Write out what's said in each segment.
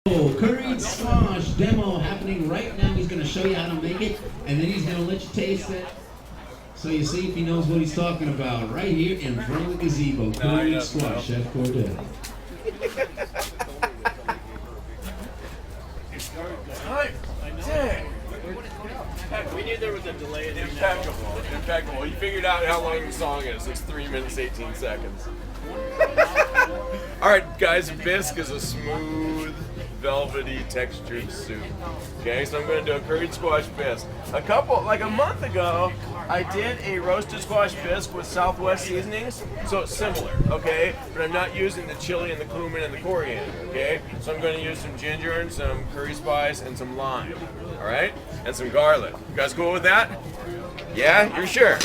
Curried squash demo happening right now. He's going to show you how to make it, and then he's going to let you taste it. So you see if he knows what he's talking about. Right here in front of the gazebo, curried squash, Chef Cordell. We knew there was a delay. Impeccable, impeccable. You figured out how long the song is. It's 3 minutes, 18 seconds. All right, guys, Bisque is a smooth, velvety, textured soup. Okay, so I'm going to do a curried squash bisque. Like a month ago, I did a roasted squash bisque with Southwest seasonings, so it's similar, okay? But I'm not using the chili and the cumin and the coriander, okay? So I'm going to use some ginger and some curry spice and some lime, all right? And some garlic. You guys cool with that? Yeah, you're sure?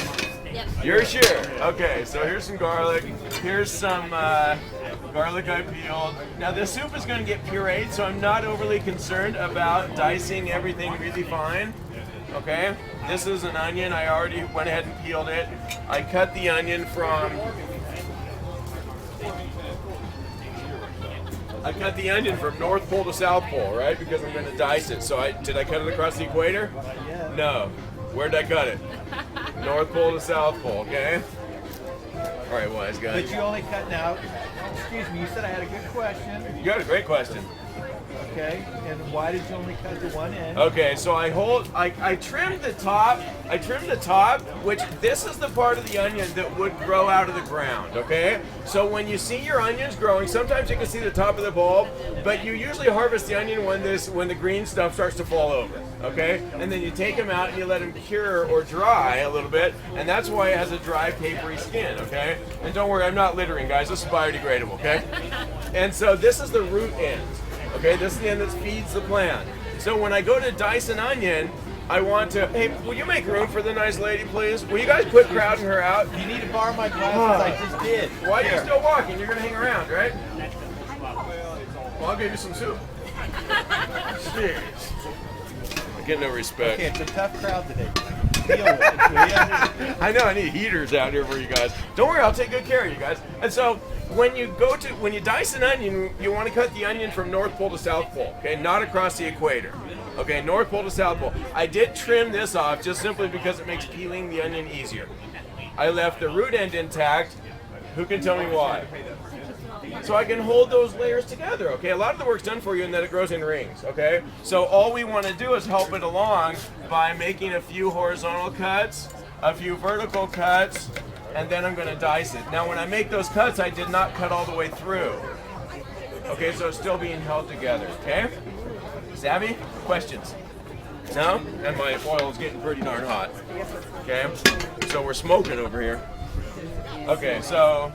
Yep. You're sure? Okay, so here's some garlic. Here's some garlic I peeled. Now this soup is going to get pureed, so I'm not overly concerned about dicing everything really fine. Okay, this is an onion. I already went ahead and peeled it. I cut the onion from North Pole to South Pole, right? Because I'm going to dice it. So did I cut it across the equator? No. Where'd I cut it? North Pole to South Pole, okay? All right, wise guys. But you only cut now. Excuse me, you said I had a good question. You got a great question. Okay, and why did you only cut the one end? Okay, so I trimmed the top. I trimmed the top, which this is the part of the onion that would grow out of the ground, okay? So when you see your onions growing, sometimes you can see the top of the bulb, but you usually harvest the onion when the green stuff starts to fall over, okay? And then you take them out and you let them cure or dry a little bit, and that's why it has a dry, papery skin, okay? And don't worry, I'm not littering, guys. This is biodegradable, okay? And so this is the root end. Okay, this is the end that feeds the plant. So when I go to dice an onion, I want to, hey, will you make room for the nice lady, please? Will you guys quit crowding her out? You need to borrow my glasses. I just did. Why are you still walking? You're going to hang around, right? Well, I'll give you some soup. Jeez. I get no respect. Okay, it's a tough crowd today. Deal with it, will ya? I know, I need heaters out here for you guys. Don't worry, I'll take good care of you guys. And so, when you dice an onion, you want to cut the onion from North Pole to South Pole, okay? Not across the equator. Okay, North Pole to South Pole. I did trim this off just simply because it makes peeling the onion easier. I left the root end intact. Who can tell me why? So I can hold those layers together, okay? A lot of the work's done for you in that it grows in rings, okay? So all we want to do is help it along by making a few horizontal cuts, a few vertical cuts, and then I'm going to dice it. Now when I make those cuts, I did not cut all the way through. Okay, so it's still being held together, okay? Savvy? Questions? No? And my oil is getting pretty darn hot. Okay? So we're smoking over here. Okay, so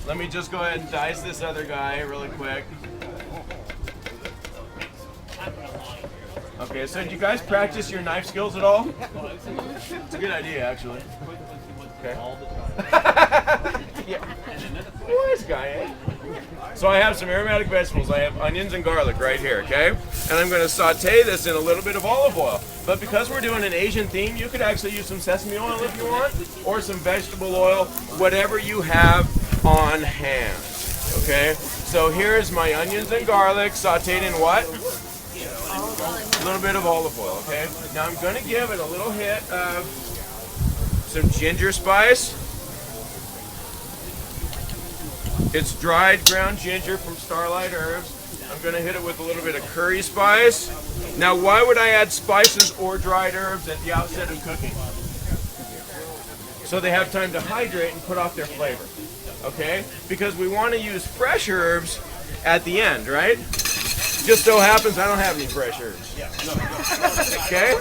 let me just go ahead and dice this other guy really quick. Okay, so did you guys practice your knife skills at all? It's a good idea, actually. Okay. Yeah. Wise guy, eh? So I have some aromatic vegetables. I have onions and garlic right here, okay? And I'm going to saute this in a little bit of olive oil. But because we're doing an Asian theme, you could actually use some sesame oil if you want, or some vegetable oil, whatever you have on hand, okay? So here's my onions and garlic sauteed in what? A little bit of olive oil, okay? Now I'm going to give it a little hit of some ginger spice. It's dried ground ginger from Starlight Herbs. I'm going to hit it with a little bit of curry spice. Now, why would I add spices or dried herbs at the outset of cooking? So they have time to hydrate and put off their flavor, okay? Because we want to use fresh herbs at the end, right? Just so happens I don't have any fresh herbs. Okay?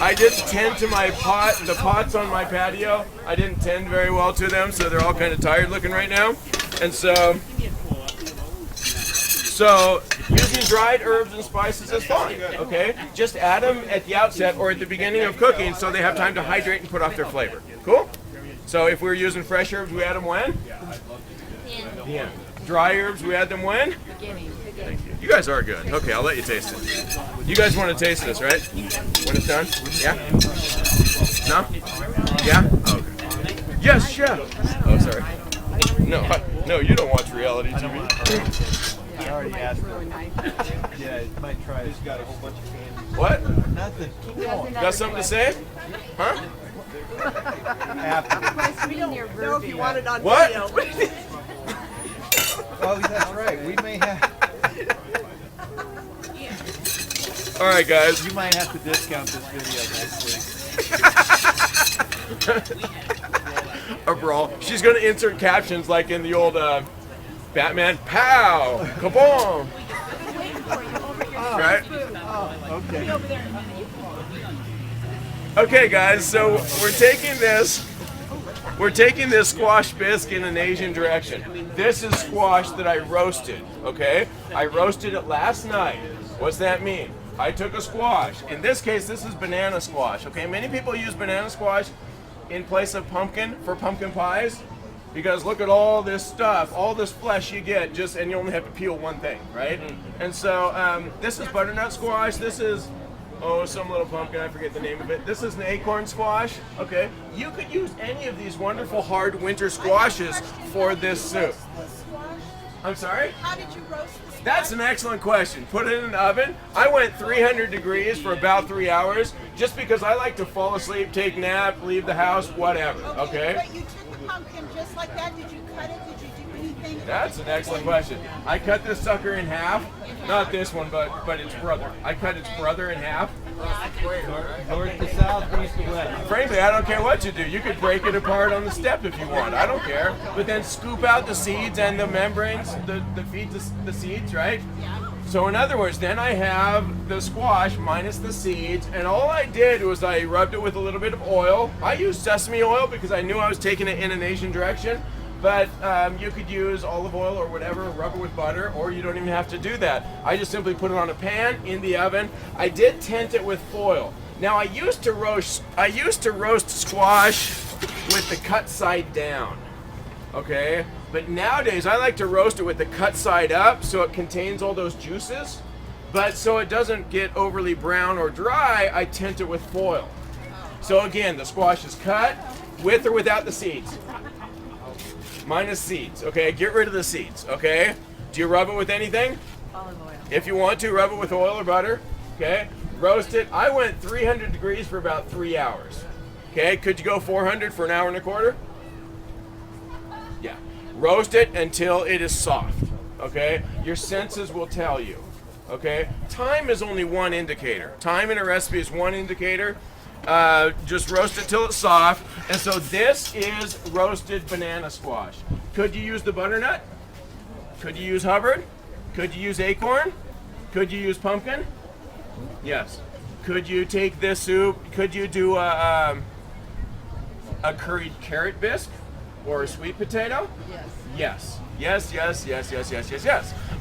I just tend to the pots on my patio. I didn't tend very well to them, so they're all kind of tired looking right now. And so using dried herbs and spices is fine, okay? Just add them at the outset or at the beginning of cooking so they have time to hydrate and put off their flavor. Cool? So if we're using fresh herbs, we add them when? Yeah. Dry herbs, we add them when? Beginning. Thank you. You guys are good. Okay, I'll let you taste it. You guys want to taste this, right? When it's done? Yeah? No? Yeah? Okay. Yes, chef! Oh, sorry. No, you don't watch reality TV. I already asked him. Yeah, he might try. He's got a whole bunch of candy. What? Nothing. Got something to say? Huh? After. We don't know if you want it on What? video. Oh, that's right. We may have. All right, guys. You might have to discount this video next week. A brawl. She's gonna insert captions like in the old Batman. Pow! Kaboom! Right? Oh, okay. Okay, guys. So we're taking this squash bisque in an Asian direction. This is squash that I roasted. Okay, I roasted it last night. What's that mean? I took a squash. In this case, this is banana squash. Okay, many people use banana squash in place of pumpkin for pumpkin pies, because look at all this stuff, all this flesh you get, and you only have to peel one thing, right? And so this is butternut squash. This is some little pumpkin, I forget the name of it. This is an acorn squash. Okay, you could use any of these wonderful hard winter squashes for this soup. I'm sorry? How did you roast this? That's an excellent question. Put it in an oven. I went 300 degrees for about 3 hours just because I like to fall asleep, take a nap, leave the house, whatever. Okay? But you took the pumpkin just like that. Did you cut it? Did you do anything? That's an excellent question. I cut this sucker in half. Not this one, but its brother. I cut its brother in half. North to south, east to west. Frankly, I don't care what you do. You could break it apart on the step if you want. I don't care. But then scoop out the seeds and the membranes that feed the seeds, right? So in other words, then I have the squash minus the seeds, and all I did was I rubbed it with a little bit of oil. I used sesame oil because I knew I was taking it in an Asian direction. But you could use olive oil or whatever, rub it with butter, or you don't even have to do that. I just simply put it on a pan in the oven. I did tent it with foil. Now I used to roast squash with the cut side down. Okay? But nowadays I like to roast it with the cut side up so it contains all those juices. But so it doesn't get overly brown or dry, I tent it with foil. So again, the squash is cut with or without the seeds. Minus seeds, okay? Get rid of the seeds, okay? Do you rub it with anything? Olive oil. If you want to, rub it with oil or butter, okay? Roast it. I went 300 degrees for about 3 hours, okay? Could you go 400 for an hour and a quarter? Yeah. Roast it until it is soft, okay? Your senses will tell you, okay? Time is only one indicator. Time in a recipe is one indicator. Just roast it till it's soft. And so this is roasted banana squash. Could you use the butternut? Could you use Hubbard? Could you use acorn? Could you use pumpkin? Yes. Could you take this soup? Could you do a curried carrot bisque or a sweet potato? Yes. Yes. Yes.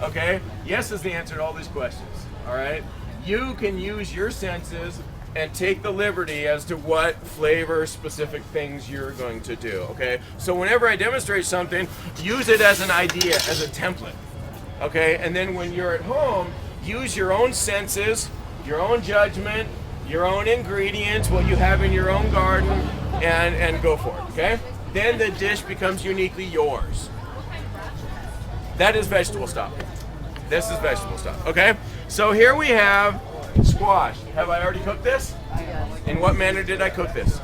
Okay? Yes is the answer to all these questions. All right? You can use your senses and take the liberty as to what flavor specific things you're going to do, okay? So whenever I demonstrate something, use it as an idea, as a template, okay? And then when you're at home, use your own senses, your own judgment, your own ingredients, what you have in your own garden, and go for it, okay? Then the dish becomes uniquely yours. That is vegetable stock. This is vegetable stock, okay? So here we have squash. Have I already cooked this? In what manner did I cook this?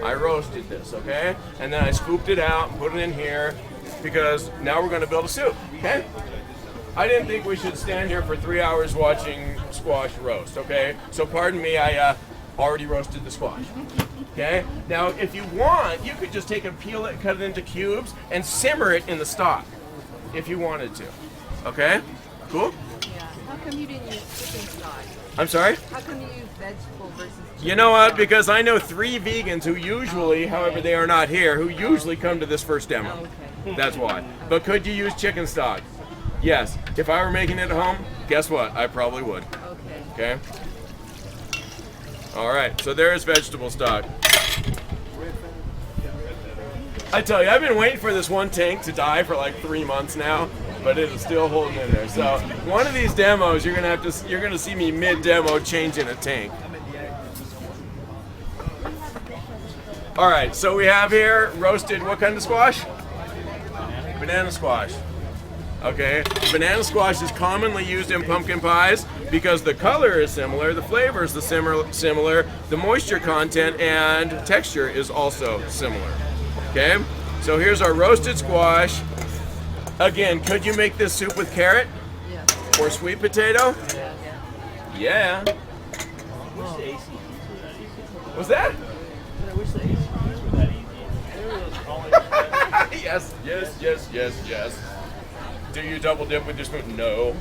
I roasted this, okay? And then I scooped it out and put it in here because now we're going to build a soup, okay? I didn't think we should stand here for 3 hours watching squash roast, okay? So pardon me, I already roasted the squash, okay? Now, if you want, you could just take and peel it, cut it into cubes, and simmer it in the stock if you wanted to, okay? Cool? Yeah. How come you didn't use chicken stock? I'm sorry? How come you use vegetable versus chicken? You know what? Because I know 3 vegans who usually, however they are not here, who usually come to this first demo. Okay. That's why. But could you use chicken stock? Yes. If I were making it at home, guess what? I probably would. Okay. Okay? All right. So there's vegetable stock. I tell you, I've been waiting for this one tank to die for like 3 months now, but it is still holding in there. So one of these demos, you're gonna see me mid-demo changing a tank. All right, so we have here roasted what kind of squash? Banana squash. Okay, banana squash is commonly used in pumpkin pies because the color is similar, the flavor is similar, the moisture content and texture is also similar. Okay, so here's our roasted squash. Again, could you make this soup with carrot? Or sweet potato? Yeah. What's that? Yes, yes, yes, yes, yes. Do you double dip with your spoon? No.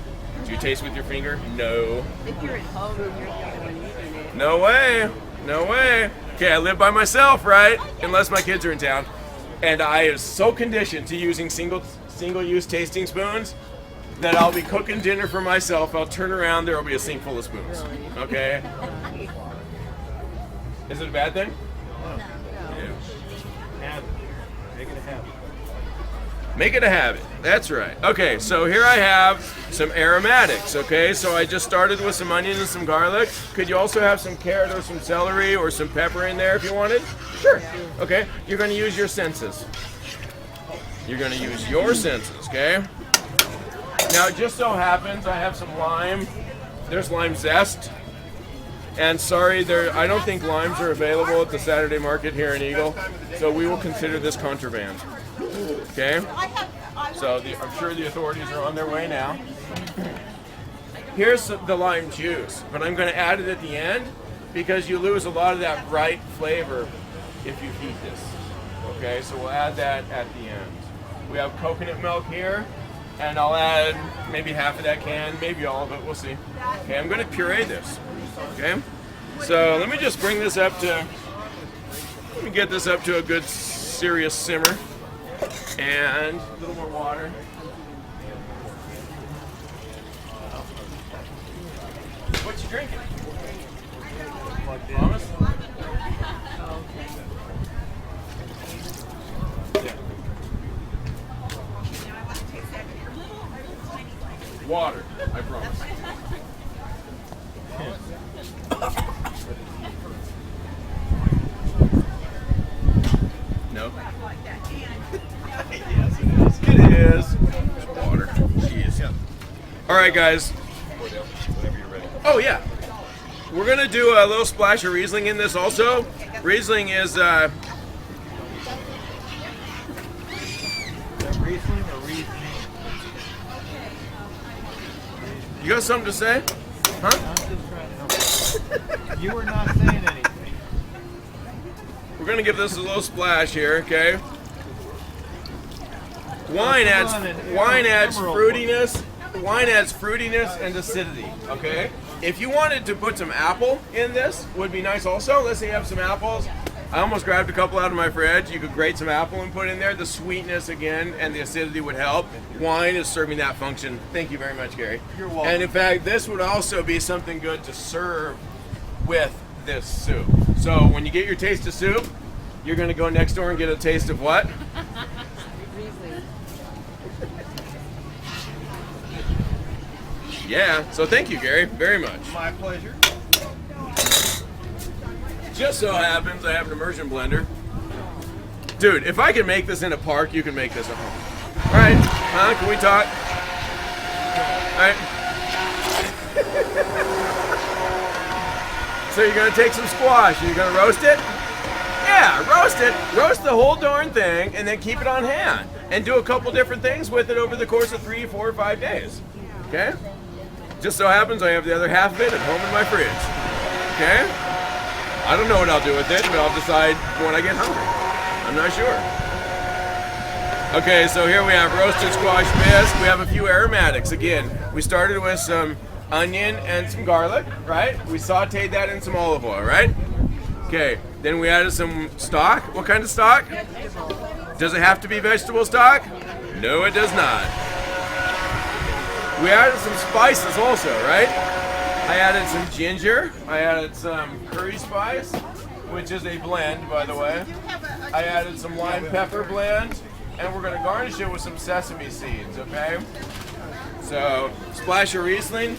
Do you taste with your finger? No. If you're at home and you're the only one eating it. No way. No way. Okay, I live by myself, right? Unless my kids are in town. And I am so conditioned to using single-use tasting spoons that I'll be cooking dinner for myself. I'll turn around, there will be a sink full of spoons. Okay? Is it a bad thing? Habit. Make it a habit. Make it a habit. That's right. Okay, so here I have some aromatics. Okay, so I just started with some onion and some garlic. Could you also have some carrot or some celery or some pepper in there if you wanted? Sure. Okay, you're going to use your senses. You're going to use your senses, okay? Now, it just so happens I have some lime. There's lime zest. And sorry, I don't think limes are available at the Saturday market here in Eagle, so we will consider this contraband. Okay? So I'm sure the authorities are on their way now. Here's the lime juice, but I'm going to add it at the end because you lose a lot of that bright flavor if you heat this. Okay, so we'll add that at the end. We have coconut milk here, and I'll add maybe half of that can, maybe all of it, we'll see. Okay, I'm going to puree this. Okay, so let me just bring this up to, let me get this up to a good serious simmer. And a little more water. What you drinking? Promise? Yeah. Water, I promise. No? Yes, it is. It is. Water. Jeez. All right, guys. Whenever you're ready. Oh, yeah. We're going to do a little splash of Riesling in this also. Riesling is... Riesling or Riesling? You got something to say? Huh? I'm just trying to help. You were not saying anything. We're going to give this a little splash here, okay? Wine adds fruitiness. Wine adds fruitiness and acidity. Okay. If you wanted to put some apple in this, would be nice also. Let's say you have some apples. I almost grabbed a couple out of my fridge. You could grate some apple and put in there. The sweetness again and the acidity would help. Wine is serving that function. Thank you very much, Gary. You're welcome. And in fact, this would also be something good to serve with this soup. So when you get your taste of soup, you're going to go next door and get a taste of what? Yeah, so thank you, Gary, very much. My pleasure. Just so happens I have an immersion blender. Dude, if I can make this in a park, you can make this at home. All right, huh? Can we talk? All right. So you're gonna take some squash and you're gonna roast it? Yeah, roast it. Roast the whole darn thing and then keep it on hand. And do a couple different things with it over the course of 3, 4, or 5 days. Okay? Just so happens I have the other half of it at home in my fridge. Okay? I don't know what I'll do with it, but I'll decide when I get hungry. I'm not sure. Okay, so here we have roasted squash bisque. We have a few aromatics. Again, we started with some onion and some garlic, right? We sauteed that in some olive oil, right? Okay, then we added some stock. What kind of stock? Does it have to be vegetable stock? No, it does not. We added some spices also, right? I added some ginger. I added some curry spice, which is a blend, by the way. I added some lime pepper blend, and we're going to garnish it with some sesame seeds, okay? So, splash of Riesling.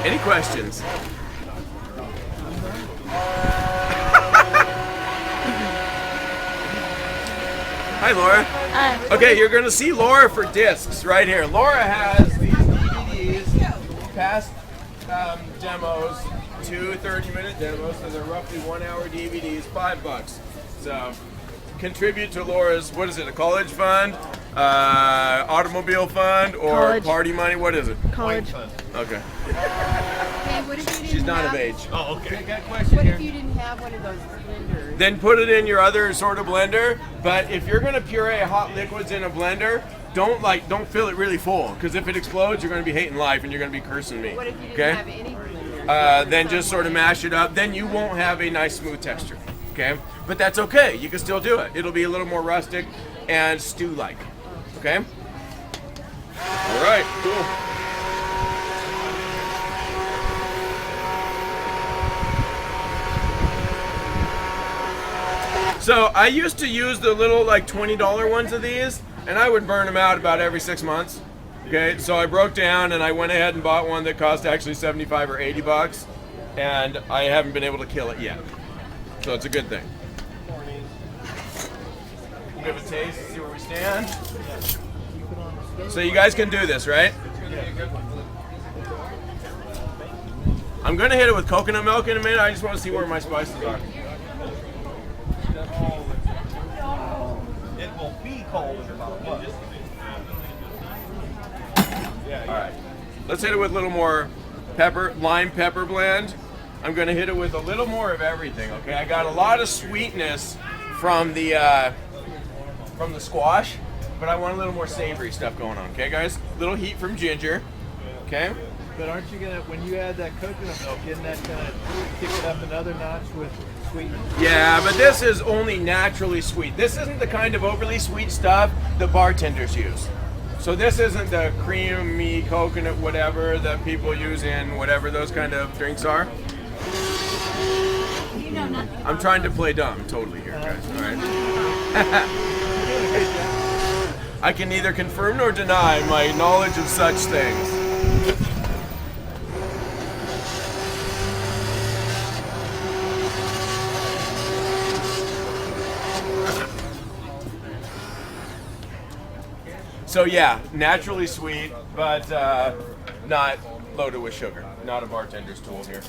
Any questions? Hi, Laura. Hi. Okay, you're gonna see Laura for discs right here. Laura has these DVDs, past demos, 2 30-minute demos, so they're roughly 1-hour DVDs, $5. So contribute to Laura's, what is it, a college fund, automobile fund, or College. party money? What is it? College. Okay. Hey, what if you didn't She's not have, of age. Oh, okay. What if you didn't have one of those blenders? Then put it in your other sort of blender. But if you're gonna puree hot liquids in a blender, don't fill it really full, because if it explodes, you're gonna be hating life and you're gonna be cursing me. What if you didn't Okay? have any blender? Then just sort of mash it up. Then you won't have a nice smooth texture. Okay? But that's okay. You can still do it. It'll be a little more rustic and stew-like. Okay? All right. Cool. So I used to use the little like $20 ones of these, and I would burn them out about every 6 months. Okay, so I broke down and I went ahead and bought one that cost actually 75 or 80 bucks, and I haven't been able to kill it yet. So it's a good thing. We'll give it a taste, see where we stand. So you guys can do this, right? I'm gonna hit it with coconut milk in a minute. I just want to see where my spices are. It will be cold in about what? All right, let's hit it with a little more pepper, lime pepper blend. I'm gonna hit it with a little more of everything. Okay, I got a lot of sweetness from the squash, but I want a little more savory stuff going on. Okay, guys, little heat from ginger. Okay. But aren't you gonna, when you add that coconut milk, isn't that gonna kick it up another notch with sweetness? Yeah, but this is only naturally sweet. This isn't the kind of overly sweet stuff that bartenders use. So this isn't the creamy coconut whatever that people use in whatever those kind of drinks are. I'm trying to play dumb totally here, guys. All right. I can neither confirm nor deny my knowledge of such things. So yeah, naturally sweet, but not loaded with sugar. Not a bartender's tool here.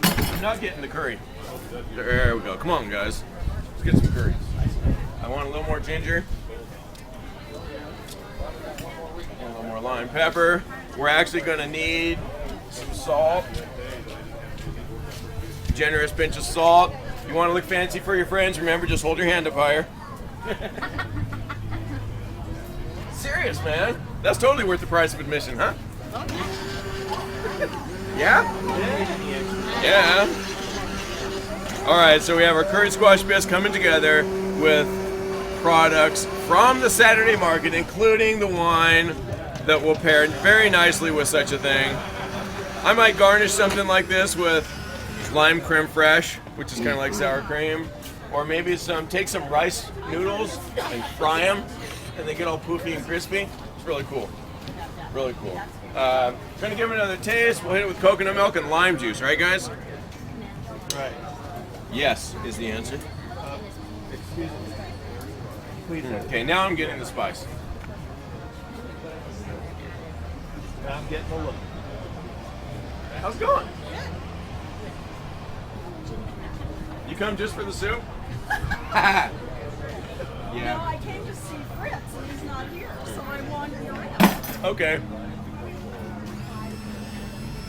I'm not getting the curry. There we go. Come on, guys. Let's get some curry. I want a little more ginger. And a little more lime pepper. We're actually going to need some salt. Generous pinch of salt. You want to look fancy for your friends, remember, just hold your hand up higher. Serious, man. That's totally worth the price of admission, huh? Yeah? Yeah. All right, so we have our curry squash bisque coming together with products from the Saturday market, including the wine that will pair very nicely with such a thing. I might garnish something like this with lime creme fraiche, which is kind of like sour cream, or maybe take some rice noodles and fry them, and they get all poofy and crispy. It's really cool. Really cool. Gonna give it another taste. We'll hit it with coconut milk and lime juice, right, guys? Right. Yes is the answer. Excuse me. Please. Okay, now I'm getting the spice. I'm getting a look. How's it going? You come just for the soup? Yeah. No, I came to see Fritz, and he's not here, so I'm wandering around. Okay.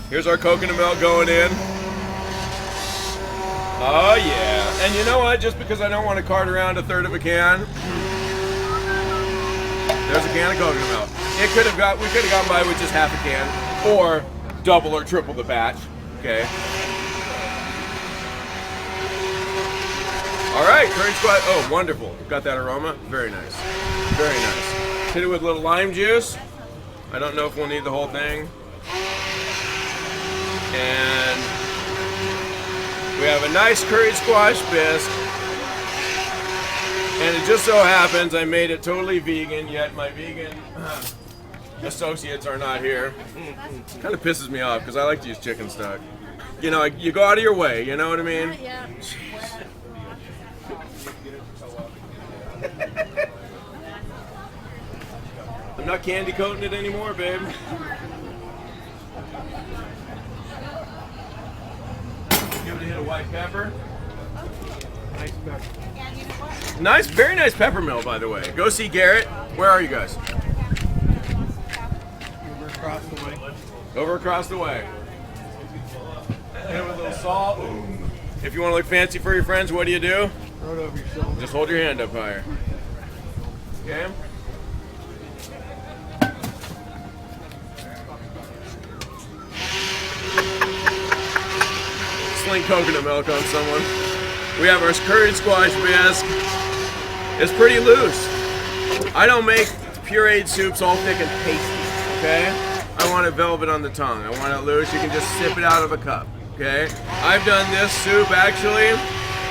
Here's our coconut milk going in. Oh yeah. And you know what? Just because I don't want to cart around a third of a can, there's a can of coconut milk. We could have gotten by with just half a can, or double or triple the batch. Okay. All right, curry squash. Oh, wonderful. Got that aroma. Very nice. Very nice. Hit it with a little lime juice. I don't know if we'll need the whole thing. And we have a nice curry squash bisque. And it just so happens I made it totally vegan, yet my vegan associates are not here. Kind of pisses me off because I like to use chicken stock. You know, you go out of your way, you know what I mean? Yeah. I'm not candy coating it anymore, babe. Give it a hit of white pepper. Nice pepper. Nice, very nice pepper mill, by the way. Go see Garrett. Where are you guys? Over across the way. Over across the way. And with a little salt. If you want to look fancy for your friends, what do? Throw it over your shoulder. Just hold your hand up higher. Okay? Sling coconut milk on someone. We have our curried squash bisque. It's pretty loose. I don't make pureed soups all thick and pasty, okay? I want it velvet on the tongue. I want it loose. You can just sip it out of a cup, okay? I've done this soup actually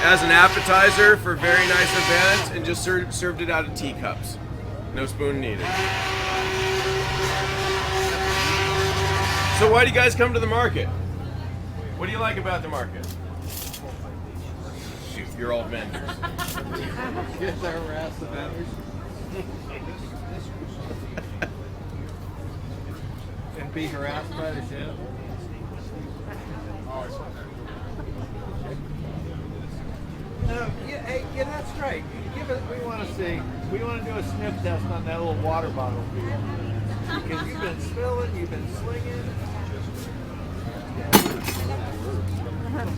as an appetizer for very nice events and just served it out of teacups. No spoon needed. So why do you guys come to the market? What do you like about the market? Shoot, you're all vendors. Get to harass the vendors. And be harassed by the chef. No, yeah, that's right. Give it. We want to see. We want to do a sniff test on that little water bottle for you. Because you've been spilling, you've been slinging.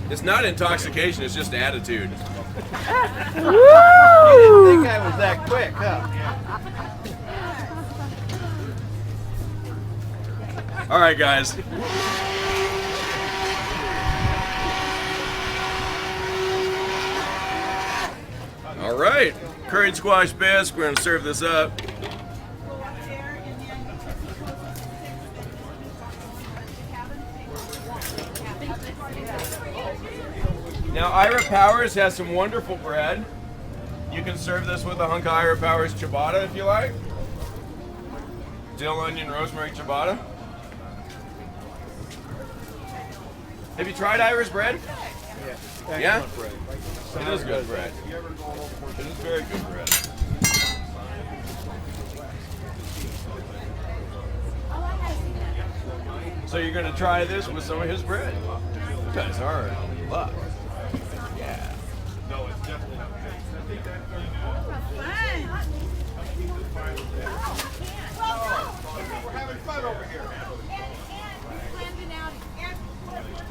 It's not intoxication, it's just attitude. You didn't think I was that quick, huh? All right, guys. All right, curried squash bisque. We're gonna serve this up. Now, Ira Powers has some wonderful bread. You can serve this with a hunk of Ira Powers ciabatta if you like. Dill, onion, rosemary ciabatta. Have you tried Ira's bread? Yeah. Yeah? Bread. It is good bread. It is very good bread. So you're going to try this with some of his bread. You guys are in luck. Yeah.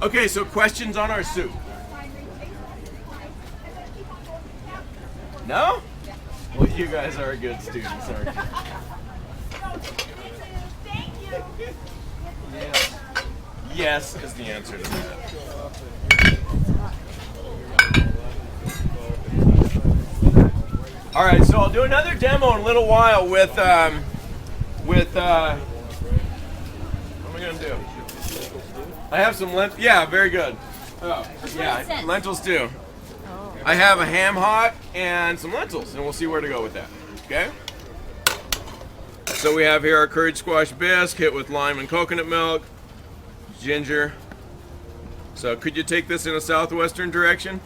Okay, so questions on our soup. No? Well, you guys are good students, aren't you? Yes is the answer to that. All right, so I'll do another demo in a little while with what am I gonna do? I have some lentils. Yeah, very good. Oh, yeah, lentils too. I have a ham hock and some lentils, and we'll see where to go with that. Okay. So we have here our curried squash bisque hit with lime and coconut milk, ginger. So could you take this in a southwestern direction?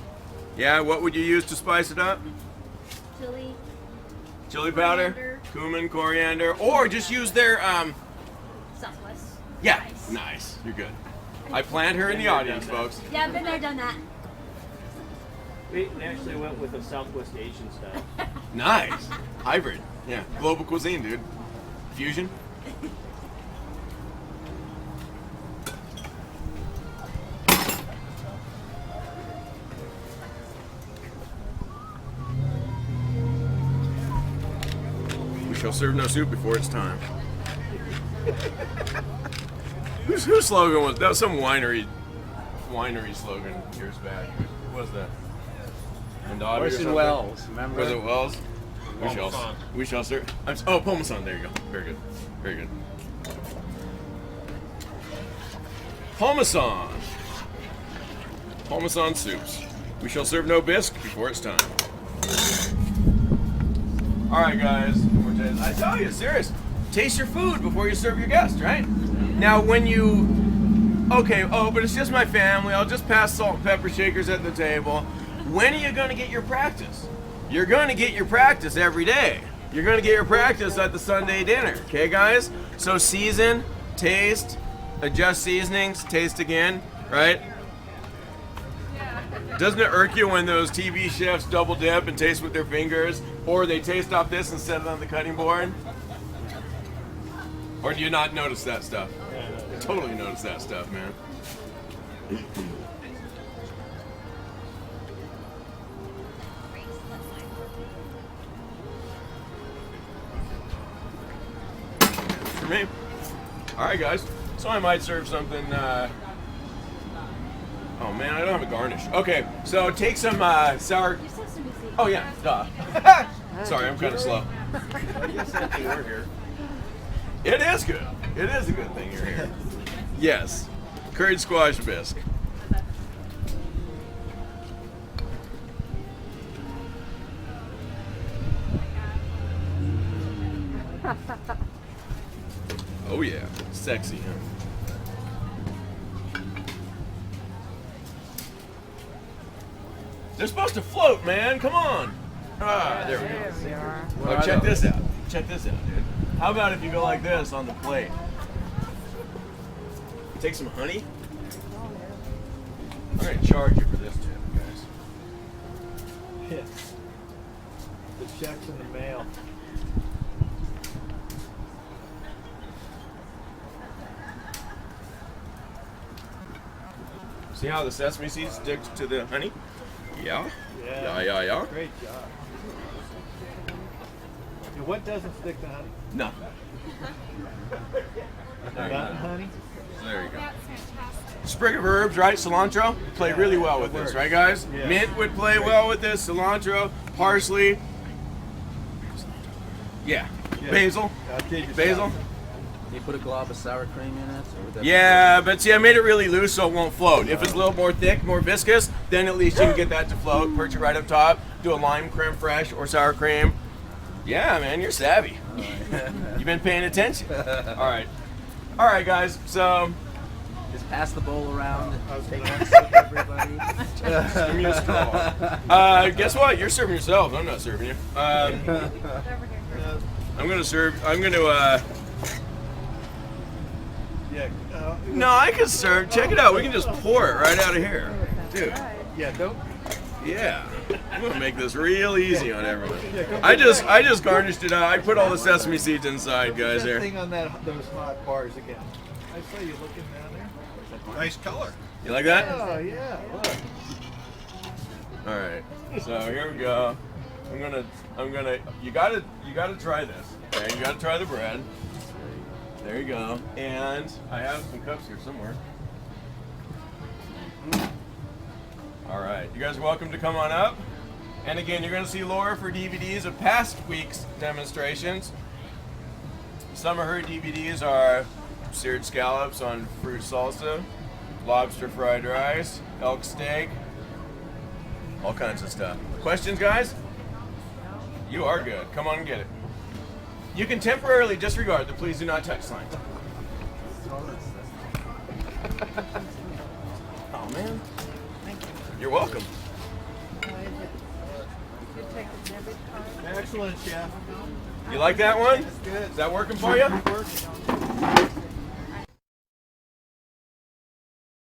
Yeah, what would you use to spice it up? Chili powder, cumin, coriander, or just use their Southwest. yeah, nice. You're good. I planned her in the audience, folks. Yeah, I've been there, done that. We actually went with a Southwest Asian style. Nice. Hybrid. Yeah. Global cuisine, dude. Fusion. We shall serve no soup before it's time. Whose slogan was that? Was some winery slogan years back. What was that? Mondavi or Orson something? Welles, remember? Was it Wells? We shall serve. Oh, Parmesan. There you go. Very good. Very good. Parmesan. Parmesan soups. We shall serve no bisque before it's time. All right, guys. I tell you, serious. taste your food before you serve your guest, right? Now when you, okay, oh, but it's just my family, I'll just pass salt and pepper shakers at the table. When are you gonna get your practice? You're gonna get your practice every day. You're gonna get your practice at the Sunday dinner, okay guys? So season, taste, adjust seasonings, taste again, right? Doesn't it irk you when those TV chefs double dip and taste with their fingers, or they taste off this and set it on the cutting board? Or do you not notice that stuff? I totally notice that stuff, man. For me. All right, guys. So I might serve something. Oh man, I don't have a garnish. Okay, so take some sour. Oh yeah, duh. Sorry, I'm kind of slow. You're here. It is good. It is a good thing you're here. Yes, curried squash bisque. Oh yeah, sexy, huh? They're supposed to float, man. Come on. Ah, there we go. Oh, check this out. Check this out, dude. How about if you go like this on the plate? Take some honey. I'm gonna charge you for this tip, guys. Yeah. The check's in the mail. See how the sesame seeds stick to the honey? Yeah. Yeah. Great job. And what doesn't stick to honey? Nothing. Not honey? There you go. Sprig of herbs, right? Cilantro play really well with this, right, guys? Yeah. Mint would play well with this. Cilantro, parsley. Yeah. Basil. I'll take your Basil. shot. You put a glob of sour cream in it? Or would that Yeah, but see, I made it really loose so it won't float. If it's a little more thick, more viscous, then at least you can get that to float. Perch it right up top. Do a lime creme fraiche or sour cream. Yeah, man, you're savvy. You've been paying attention. All right, guys. So just pass the bowl around. Take gonna- one sip, everybody. give me a straw. Guess what? You're serving yourself. I'm not serving you. I'm gonna serve. I'm gonna. Yeah. No, I can serve. Check it out. We can just pour it right out of here, dude. Yeah, don't. Yeah, I'm gonna make this real easy on everyone. I just garnished it out. I put all the sesame seeds inside, guys. That There. thing on those hot bars again. I saw you looking down there. Nice color. You like that? Oh yeah, look. All right. So here we go. I'm gonna. You gotta try this. Okay. You gotta try the bread. There you go. And I have some cups here somewhere. All right. You guys are welcome to come on up. And again, you're going to see Laura for DVDs of past week's demonstrations. Some of her DVDs are seared scallops on fruit salsa, lobster fried rice, elk steak, all kinds of stuff. Questions, guys? You are good. Come on and get it. You can temporarily disregard the please do not touch sign. Oh man. You're welcome. Excellent, chef. You like that one? Good. Is that working for you? Working.